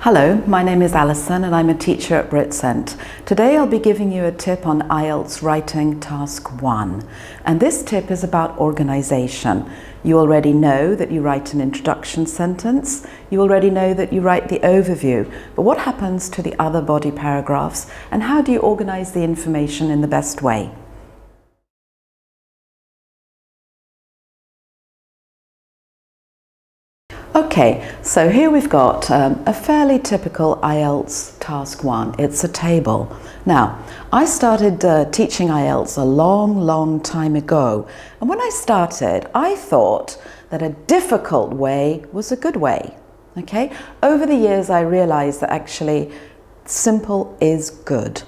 Hello, my name is Alison and I'm a teacher at Britsent. Today I'll be giving you a tip on IELTS Writing Task 1. And this tip is about organisation. You already know that you write an introduction sentence. You already know that you write the overview. But what happens to the other body paragraphs and how do you organise the information in the best way? Okay, so here we've got a fairly typical IELTS Task 1. It's a table. Now, I started teaching IELTS a long time ago. And when I started, I thought that a difficult way was a good way. Okay? Over the years, I realized that actually simple is good.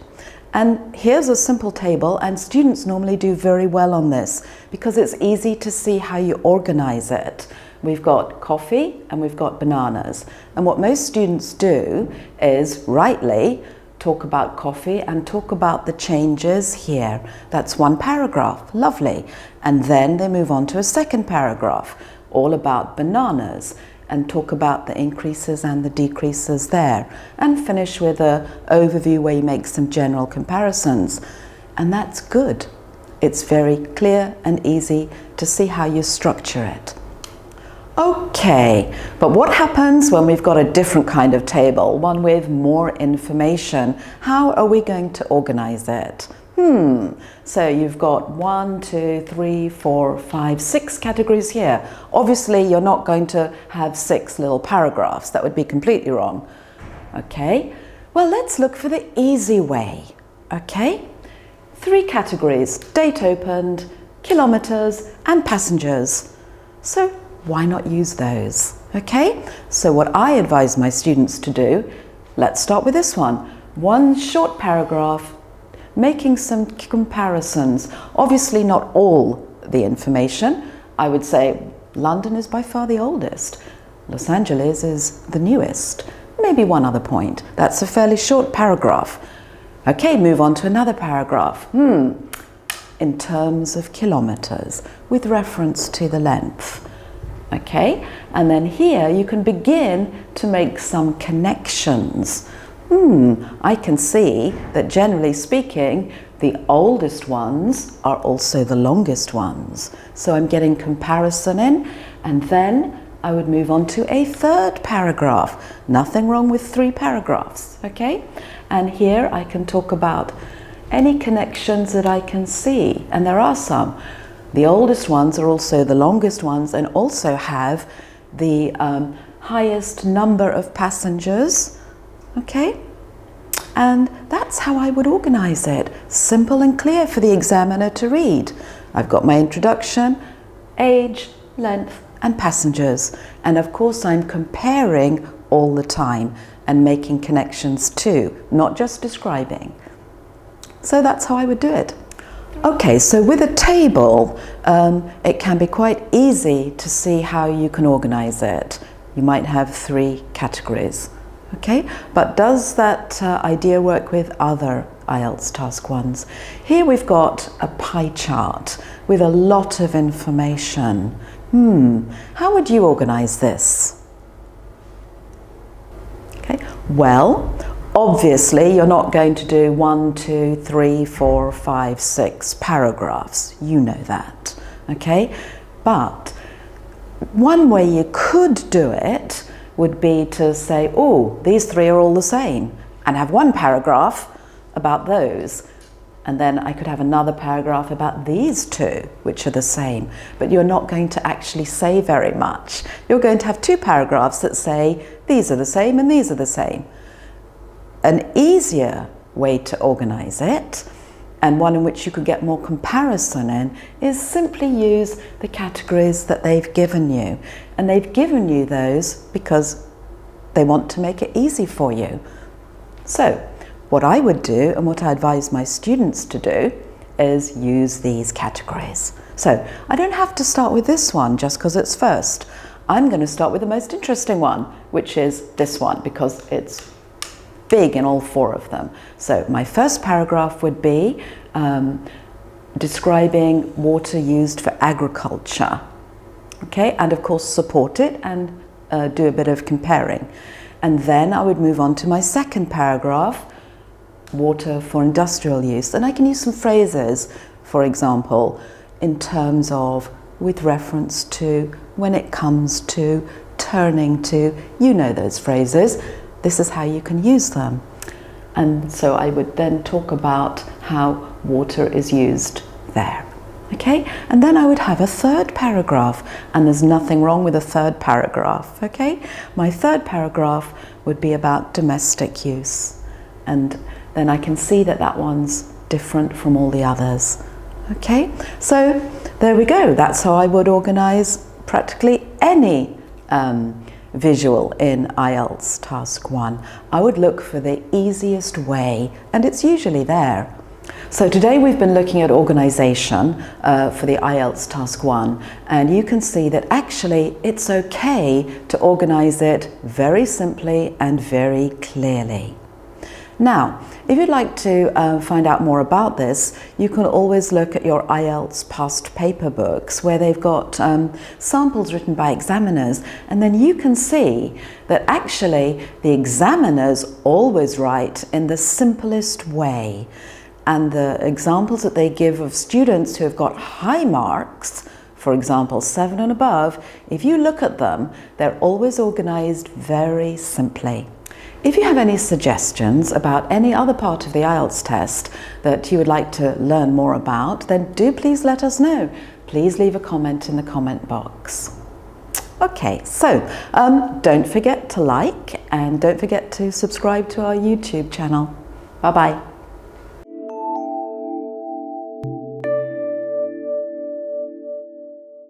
And here's a simple table, and students normally do very well on this because it's easy to see how you organize it. We've got coffee and we've got bananas. And what most students do is rightly talk about coffee and talk about the changes here. That's one paragraph, lovely. And then they move on to a second paragraph, all about bananas, and talk about the increases and the decreases there. And finish with an overview where you make some general comparisons. And that's good. It's very clear and easy to see how you structure it. Okay, but what happens when we've got a different kind of table, one with more information? How are we going to organize it? So you've got 1, 2, 3, 4, 5, 6 categories here. Obviously, you're not going to have 6 little paragraphs. That would be completely wrong. Okay, well, let's look for the easy way. Okay, 3 categories: date opened, kilometers, and passengers. So why not use those? Okay, so what I advise my students to do, let's start with this one. One short paragraph, making some comparisons. Obviously not all the information. I would say London is by far the oldest. Los Angeles is the newest. Maybe one other point. That's a fairly short paragraph. Okay, move on to another paragraph. In terms of kilometers, with reference to the length. Okay, and then here you can begin to make some connections. I can see that generally speaking, the oldest ones are also the longest ones. So I'm getting comparison in, and then I would move on to a third paragraph. Nothing wrong with 3 paragraphs, okay? And here I can talk about any connections that I can see, and there are some. The oldest ones are also the longest ones and also have the highest number of passengers, okay? And that's how I would organize it. Simple and clear for the examiner to read. I've got my introduction, age, length, and passengers. And of course, I'm comparing all the time and making connections too, not just describing. So that's how I would do it. Okay, so with a table, it can be quite easy to see how you can organize it. You might have 3 categories, okay? But does that idea work with other IELTS Task 1s? Here we've got a pie chart with a lot of information. How would you organize this? Okay, well, obviously, you're not going to do 1, 2, 3, 4, 5, 6 paragraphs. You know that, okay? But one way you could do it would be to say, oh, these 3 are all the same, and have 1 paragraph about those. And then I could have another paragraph about these 2, which are the same. But you're not going to actually say very much. You're going to have 2 paragraphs that say, these are the same and these are the same. An easier way to organize it, and one in which you could get more comparison in, is simply use the categories that they've given you. And they've given you those because they want to make it easy for you. So what I would do, and what I advise my students to do, is use these categories. So I don't have to start with this one just because it's first. I'm going to start with the most interesting one, which is this one, because it's big in all 4 of them. So my first paragraph would be describing water used for agriculture. Okay, and of course support it and do a bit of comparing. And then I would move on to my second paragraph, water for industrial use. And I can use some phrases, for example, in terms of, with reference to, when it comes to, turning to. You know those phrases. This is how you can use them. And so I would then talk about how water is used there. Okay, and then I would have a third paragraph, and there's nothing wrong with a third paragraph. Okay, my third paragraph would be about domestic use, and then I can see that that one's different from all the others. Okay, so there we go. That's how I would organize practically any visual in IELTS Task 1. I would look for the easiest way, and it's usually there. So today we've been looking at organisation for the IELTS Task 1, and you can see that actually it's okay to organise it very simply and very clearly. Now, if you'd like to find out more about this, you can always look at your IELTS past paper books where they've got samples written by examiners, and then you can see that actually the examiners always write in the simplest way. And the examples that they give of students who have got high marks, for example 7 and above, if you look at them, they're always organised very simply. If you have any suggestions about any other part of the IELTS test that you would like to learn more about, then do please let us know. Please leave a comment in the comment box. Okay, so don't forget to like and don't forget to subscribe to our YouTube channel. Bye-bye.